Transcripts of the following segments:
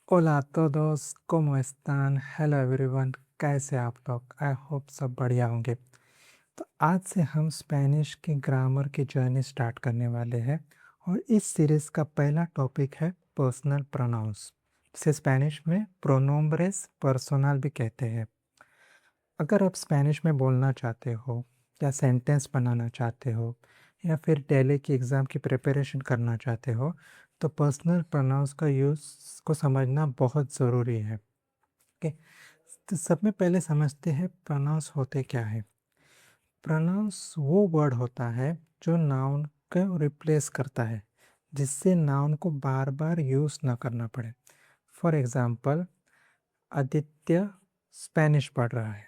Hola a todos, ¿cómo están? Hello everyone, कैसे आप लोग? आई होप सब बढ़िया होंगे। तो आज से हम स्पेनिश की ग्रामर की जर्नी स्टार्ट करने वाले हैं और इस सीरीज़ का पहला टॉपिक है पर्सनल प्रोनाउंस, जिसे स्पेनिश में प्रोनोम्ब्रेस पर्सोनल भी कहते हैं। अगर आप स्पेनिश में बोलना चाहते हो या सेंटेंस बनाना चाहते हो या फिर डेली की एग्ज़ाम की प्रिपरेशन करना चाहते हो तो पर्सनल प्रोनाउंस का यूज़ को समझना बहुत ज़रूरी है। ओके, तो सब में पहले समझते हैं प्रोनाउंस होते क्या है। प्रोनाउंस वो वर्ड होता है जो नाउन को रिप्लेस करता है, जिससे नाउन को बार बार यूज़ ना करना पड़े। फॉर एग्ज़ाम्पल, आदित्य स्पेनिश पढ़ रहा है।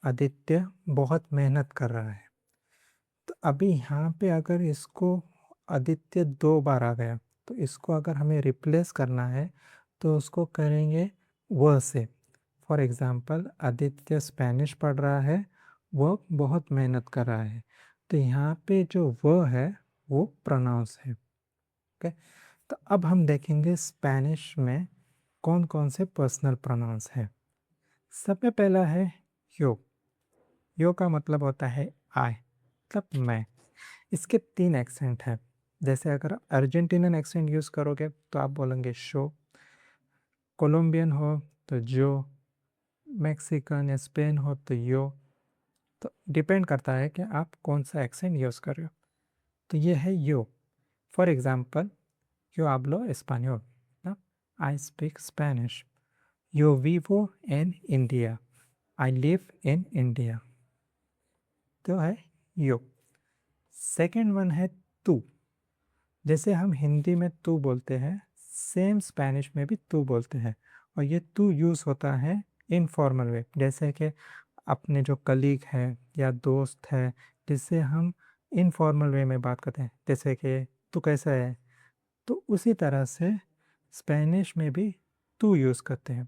आदित्य बहुत मेहनत कर रहा है। तो अभी यहाँ पे अगर इसको आदित्य 2 बार आ गया, तो इसको अगर हमें रिप्लेस करना है तो उसको करेंगे वह से। फॉर एग्ज़ाम्पल, आदित्य स्पेनिश पढ़ रहा है, वह बहुत मेहनत कर रहा है। तो यहाँ पे जो वह है वो प्रोनाउंस है। ओके, तो अब हम देखेंगे स्पेनिश में कौन कौन से पर्सनल प्रोनाउंस हैं। सब में पहला है यो। यो का मतलब होता है आई, मतलब मैं। इसके 3 एक्सेंट हैं। जैसे अगर आप अर्जेंटीनियन एक्सेंट यूज़ करोगे तो आप बोलेंगे शो, कोलंबियन हो तो जो, मैक्सिकन या स्पेन हो तो यो। तो डिपेंड करता है कि आप कौन सा एक्सेंट यूज़ कर रहे हो। तो ये है यो। For example, yo hablo español, ना, I speak Spanish. yo vivo en India, I live in India. तो है यो। सेकेंड वन है तू। जैसे हम हिंदी में तू बोलते हैं, सेम स्पेनिश में भी तू बोलते हैं। और ये तू यूज़ होता है इनफॉर्मल वे, जैसे कि अपने जो कलीग है या दोस्त है, जिससे हम इनफॉर्मल वे में बात करते हैं, जैसे कि तू कैसा है। तो उसी तरह से स्पेनिश में भी तू यूज़ करते हैं।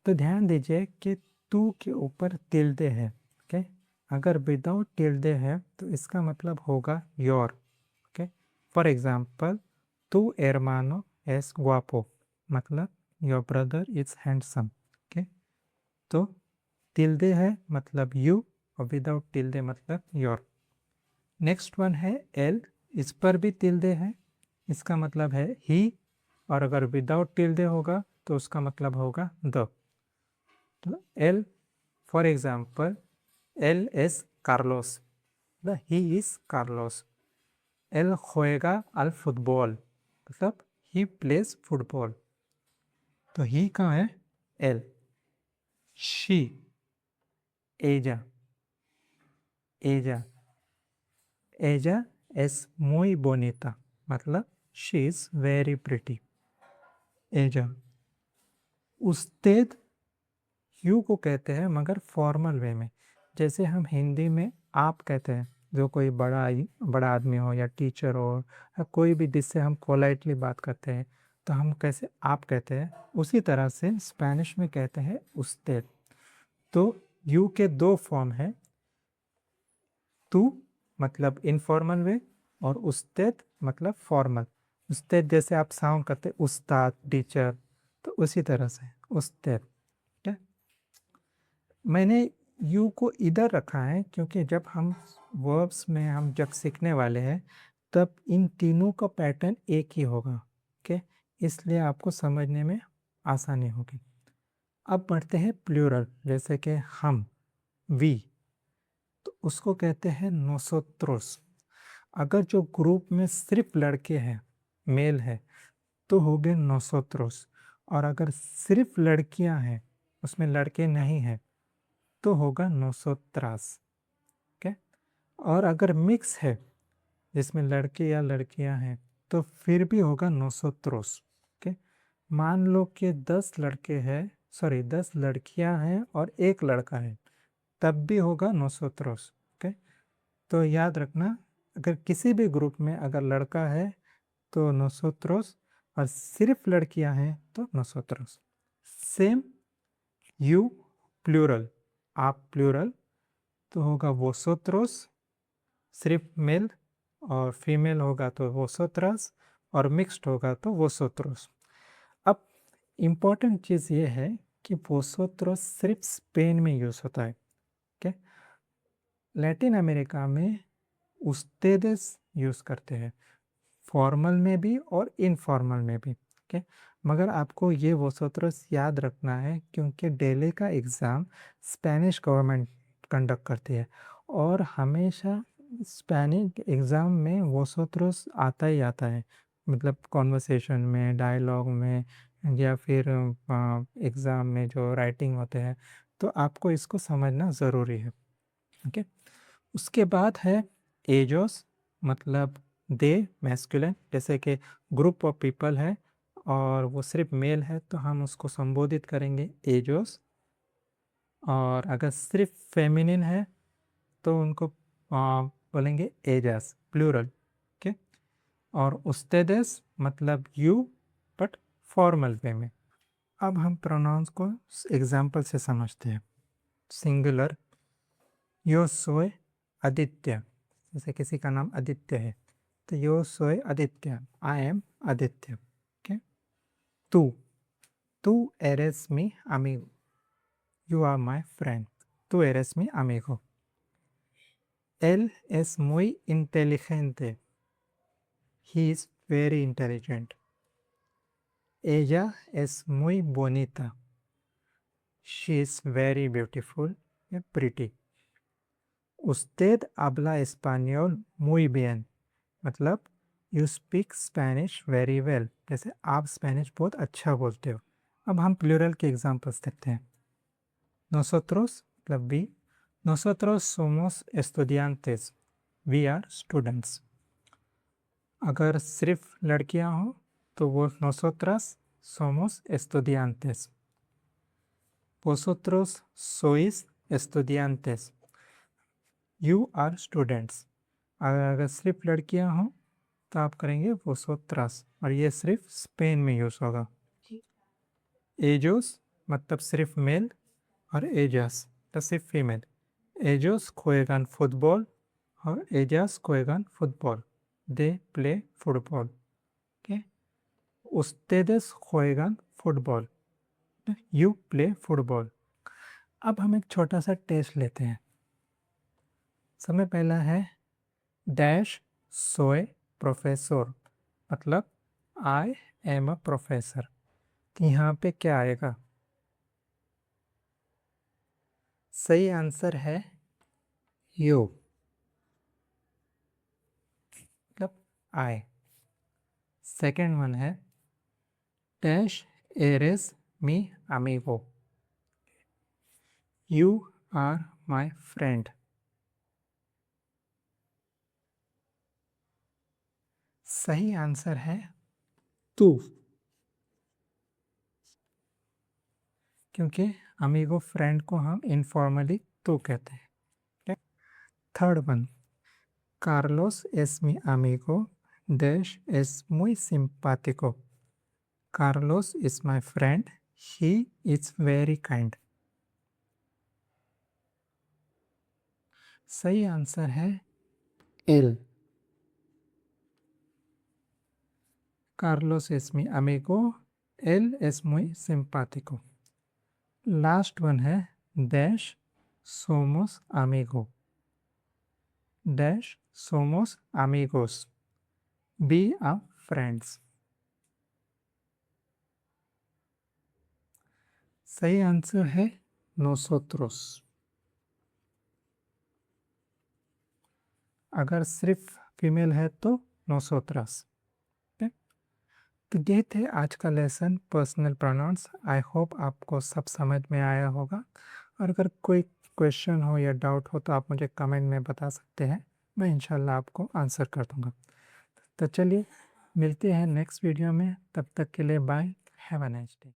तो ध्यान दीजिए कि तू के ऊपर टिल्डे है। ओके, अगर विदाउट टिल्डे है तो इसका मतलब होगा योर। ओके, फॉर एग्जाम्पल, तू एरमानो एस गुआपो, मतलब your brother is handsome. Okay, तो टिल्डे है मतलब यू, और विदाउट टिल्डे मतलब योर। नेक्स्ट वन है एल। इस पर भी टिल्डे है, इसका मतलब है ही, और अगर विदाउट टिल्डे होगा तो उसका मतलब होगा द। तो एल, फॉर एग्जाम्पल, एल एस कार्लोस, मतलब ही इज कार्लोस। एल juega al fútbol, मतलब ही प्लेज फुटबॉल। तो ही कहाँ है? एल। शी, एजा, एजा, एजा es muy bonita, मतलब शी इज वेरी प्रिटी। एजा। उस्तेद यू को कहते हैं मगर फॉर्मल वे में। जैसे हम हिंदी में आप कहते हैं, जो कोई बड़ा आदमी हो या टीचर हो या कोई भी जिससे हम पोलाइटली बात करते हैं, तो हम कैसे आप कहते हैं, उसी तरह से स्पेनिश में कहते हैं उस्तेद। तो यू के 2 फॉर्म हैं, तू मतलब इनफॉर्मल वे, और उस्तेद मतलब फॉर्मल। उस्तेद जैसे आप साउंड करते उस्ताद, टीचर, तो उसी तरह से उस्तेद। ठीक है, मैंने यू को इधर रखा है क्योंकि जब हम वर्ब्स में हम जब सीखने वाले हैं तब इन तीनों का पैटर्न एक ही होगा। ओके, इसलिए आपको समझने में आसानी होगी। अब बढ़ते हैं प्लूरल, जैसे कि हम, वी, तो उसको कहते हैं नोसोत्रोस। अगर जो ग्रुप में सिर्फ लड़के हैं, मेल है, तो हो गए नोसोत्रोस। और अगर सिर्फ लड़कियां हैं, उसमें लड़के नहीं हैं, तो होगा नोसोत्रास। ओके, और अगर मिक्स है जिसमें लड़के या लड़कियां हैं तो फिर भी होगा नोसोत्रोस। ओके, मान लो कि 10 लड़के हैं, सॉरी 10 लड़कियां हैं और एक लड़का है, तब भी होगा नोसोत्रोस। ओके, तो याद रखना, अगर किसी भी ग्रुप में अगर लड़का है तो नोसोत्रोस, और सिर्फ लड़कियां हैं तो नोसोत्रोस। सेम यू प्लूरल, आप प्लूरल, तो होगा वोसोत्रोस, सिर्फ मेल, और फीमेल होगा तो वोसोत्रस, और मिक्स्ड होगा तो वोसोत्रोस। अब इम्पोर्टेंट चीज़ ये है कि वोसोत्रोस सिर्फ स्पेन में यूज़ होता है। ओके, लैटिन अमेरिका में उस्तेदेस यूज़ करते हैं, फॉर्मल में भी और इनफॉर्मल में भी। ओके, मगर आपको ये वोसोत्रोस याद रखना है क्योंकि डेली का एग्ज़ाम स्पेनिश गवर्नमेंट कंडक्ट करती है और हमेशा स्पेनिश एग्ज़ाम में वोसोत्रोस आता ही आता है, मतलब कॉन्वर्सेशन में, डायलॉग में, या फिर एग्ज़ाम में जो राइटिंग होते हैं, तो आपको इसको समझना ज़रूरी है। ओके, उसके बाद है एजोस, मतलब दे मैस्कुलिन, जैसे कि ग्रुप ऑफ पीपल है और वो सिर्फ मेल है तो हम उसको संबोधित करेंगे एजोस, और अगर सिर्फ फेमिनिन है तो उनको बोलेंगे एजास, प्लूरल। ओके, और उस्तेदेस मतलब यू, बट फॉर्मल वे में। अब हम प्रोनाउंस को एग्जाम्पल से समझते हैं। सिंगुलर, यो सोए आदित्य, जैसे किसी का नाम आदित्य है तो यो सोए Aditya, I am Aditya. Okay, तू, तू एरेस मी अमीगो, यू आर माई फ्रेंड, तू एरेस मी अमीगो। Él es muy inteligente, he is very intelligent. Ella es muy bonita, she is very beautiful या pretty. Usted habla español muy bien, मतलब you speak Spanish very well, जैसे आप Spanish बहुत अच्छा बोलते हो। अब हम प्लूरल के एग्जांपल्स देखते हैं। Nosotros मतलब we, nosotros somos estudiantes, we are students. अगर सिर्फ लड़कियां हो तो वो nosotras somos estudiantes, vosotros sois estudiantes, you are students। अगर सिर्फ लड़कियां हो तो आप करेंगे vosotras, और ये सिर्फ स्पेन में यूज़ होगा। एजोस मतलब सिर्फ मेल, और एजास तो सिर्फ फीमेल। एजोस juegan फुटबॉल और Ejaz juegan football, they play football. Okay, ustedes juegan football, you play football. अब हम एक छोटा सा टेस्ट लेते हैं। समय पहला है डैश सोए प्रोफेसर, मतलब आई एम अ प्रोफेसर। यहाँ पे क्या आएगा? सही आंसर है यू, मतलब आई। सेकेंड वन है डैश एरेस मी अमीगो, यू आर माई फ्रेंड। सही आंसर है तू, क्योंकि अमीगो फ्रेंड को हम इनफॉर्मली तू कहते हैं। Third one, Carlos es mi amigo, dash es muy simpático, Carlos is my friend, he is very kind। सही आंसर है एल, Carlos es mi amigo, él es muy simpático। Last one है dash somos amigo, dash somos amigos, we are friends. सही answer है nosotros। अगर सिर्फ female है तो nosotras। तो ये थे आज का lesson personal pronouns. I hope आपको सब समझ में आया होगा, और अगर कोई क्वेश्चन हो या डाउट हो तो आप मुझे कमेंट में बता सकते हैं, मैं इंशाल्लाह आपको आंसर कर दूंगा। तो चलिए मिलते हैं नेक्स्ट वीडियो में, तब तक के लिए bye, have a nice day.